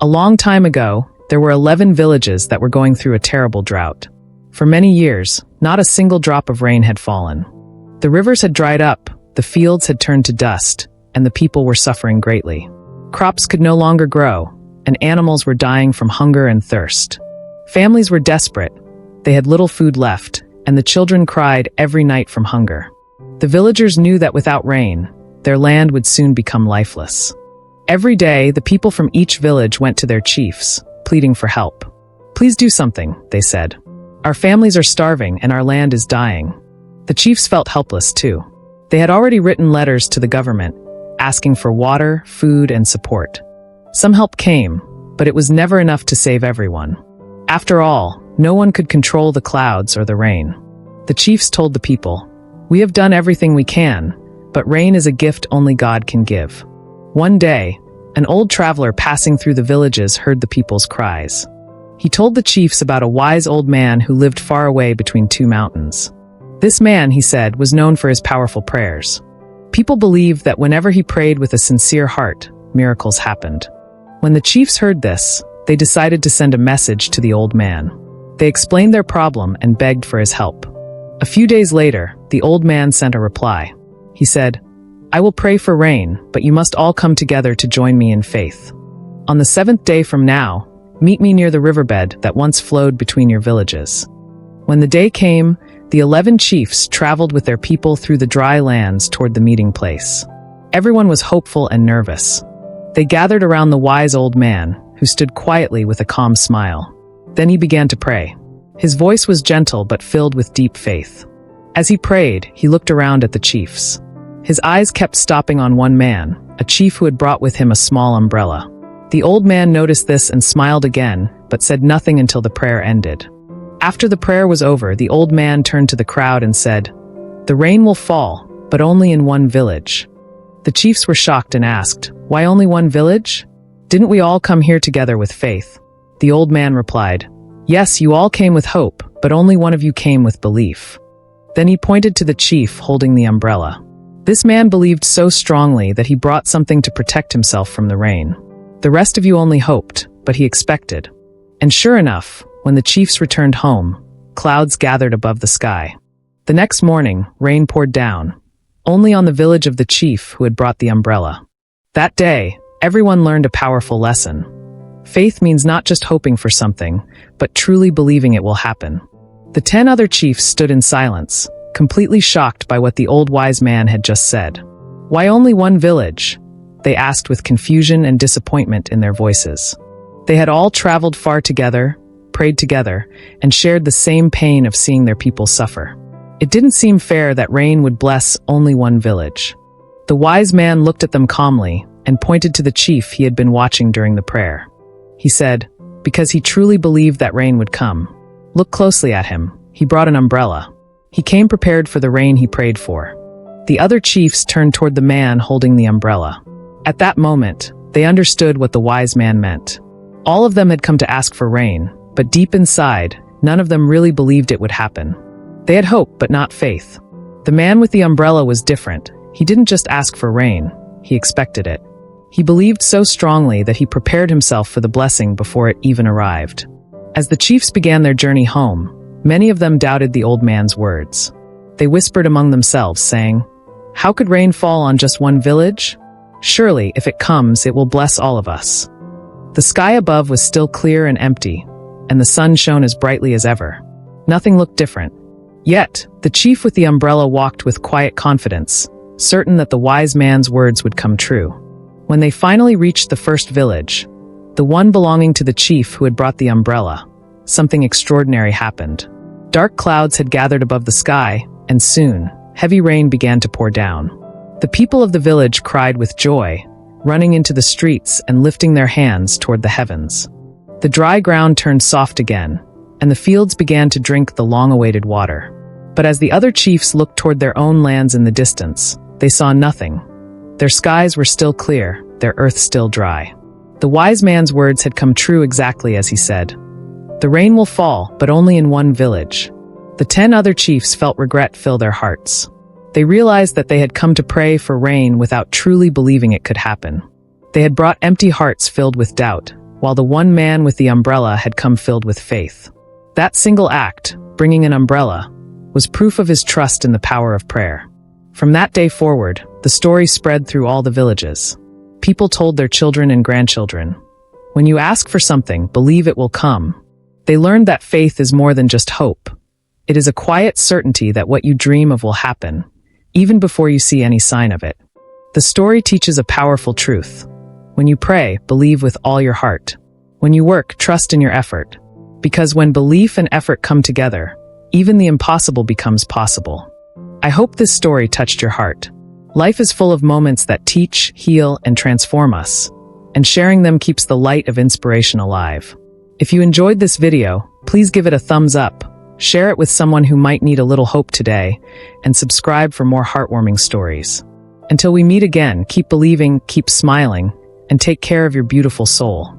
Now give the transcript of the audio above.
A long time ago, there were 11 villages that were going through a terrible drought. For many years, not a single drop of rain had fallen. The rivers had dried up, the fields had turned to dust, and the people were suffering greatly. Crops could no longer grow, and animals were dying from hunger and thirst. Families were desperate. They had little food left, and the children cried every night from hunger. The villagers knew that without rain, their land would soon become lifeless. Every day, the people from each village went to their chiefs, pleading for help. "Please do something," they said. "Our families are starving and our land is dying." The chiefs felt helpless too. They had already written letters to the government, asking for water, food, and support. Some help came, but it was never enough to save everyone. After all, no one could control the clouds or the rain. The chiefs told the people, "We have done everything we can, but rain is a gift only God can give." One day, an old traveler passing through the villages heard the people's cries. He told the chiefs about a wise old man who lived far away between two mountains. This man, he said, was known for his powerful prayers. People believed that whenever he prayed with a sincere heart, miracles happened. When the chiefs heard this, they decided to send a message to the old man. They explained their problem and begged for his help. A few days later, the old man sent a reply. He said, "I will pray for rain, but you must all come together to join me in faith. On the 7th day from now, meet me near the riverbed that once flowed between your villages." When the day came, the 11 chiefs traveled with their people through the dry lands toward the meeting place. Everyone was hopeful and nervous. They gathered around the wise old man, who stood quietly with a calm smile. Then he began to pray. His voice was gentle but filled with deep faith. As he prayed, he looked around at the chiefs. His eyes kept stopping on one man, a chief who had brought with him a small umbrella. The old man noticed this and smiled again, but said nothing until the prayer ended. After the prayer was over, the old man turned to the crowd and said, "The rain will fall, but only in one village." The chiefs were shocked and asked, "Why only one village? Didn't we all come here together with faith?" The old man replied, "Yes, you all came with hope, but only one of you came with belief." Then he pointed to the chief holding the umbrella. This man believed so strongly that he brought something to protect himself from the rain. The rest of you only hoped, but he expected. And sure enough, when the chiefs returned home, clouds gathered above the sky. The next morning, rain poured down, only on the village of the chief who had brought the umbrella. That day, everyone learned a powerful lesson. Faith means not just hoping for something, but truly believing it will happen. The 10 other chiefs stood in silence, completely shocked by what the old wise man had just said. "Why only one village?" they asked with confusion and disappointment in their voices. They had all traveled far together, prayed together, and shared the same pain of seeing their people suffer. It didn't seem fair that rain would bless only one village. The wise man looked at them calmly and pointed to the chief he had been watching during the prayer. He said, because he truly believed that rain would come. Look closely at him. He brought an umbrella. He came prepared for the rain he prayed for. The other chiefs turned toward the man holding the umbrella. At that moment, they understood what the wise man meant. All of them had come to ask for rain, but deep inside, none of them really believed it would happen. They had hope, but not faith. The man with the umbrella was different. He didn't just ask for rain, he expected it. He believed so strongly that he prepared himself for the blessing before it even arrived. As the chiefs began their journey home, many of them doubted the old man's words. They whispered among themselves, saying, "How could rain fall on just one village? Surely, if it comes, it will bless all of us." The sky above was still clear and empty, and the sun shone as brightly as ever. Nothing looked different. Yet, the chief with the umbrella walked with quiet confidence, certain that the wise man's words would come true. When they finally reached the first village, the one belonging to the chief who had brought the umbrella, something extraordinary happened. Dark clouds had gathered above the sky, and soon, heavy rain began to pour down. The people of the village cried with joy, running into the streets and lifting their hands toward the heavens. The dry ground turned soft again, and the fields began to drink the long-awaited water. But as the other chiefs looked toward their own lands in the distance, they saw nothing. Their skies were still clear, their earth still dry. The wise man's words had come true exactly as he said. The rain will fall, but only in one village. The 10 other chiefs felt regret fill their hearts. They realized that they had come to pray for rain without truly believing it could happen. They had brought empty hearts filled with doubt, while the one man with the umbrella had come filled with faith. That single act, bringing an umbrella, was proof of his trust in the power of prayer. From that day forward, the story spread through all the villages. People told their children and grandchildren, "When you ask for something, believe it will come." They learned that faith is more than just hope. It is a quiet certainty that what you dream of will happen, even before you see any sign of it. The story teaches a powerful truth. When you pray, believe with all your heart. When you work, trust in your effort. Because when belief and effort come together, even the impossible becomes possible. I hope this story touched your heart. Life is full of moments that teach, heal, and transform us, and sharing them keeps the light of inspiration alive. If you enjoyed this video, please give it a thumbs up, share it with someone who might need a little hope today, and subscribe for more heartwarming stories. Until we meet again, keep believing, keep smiling, and take care of your beautiful soul.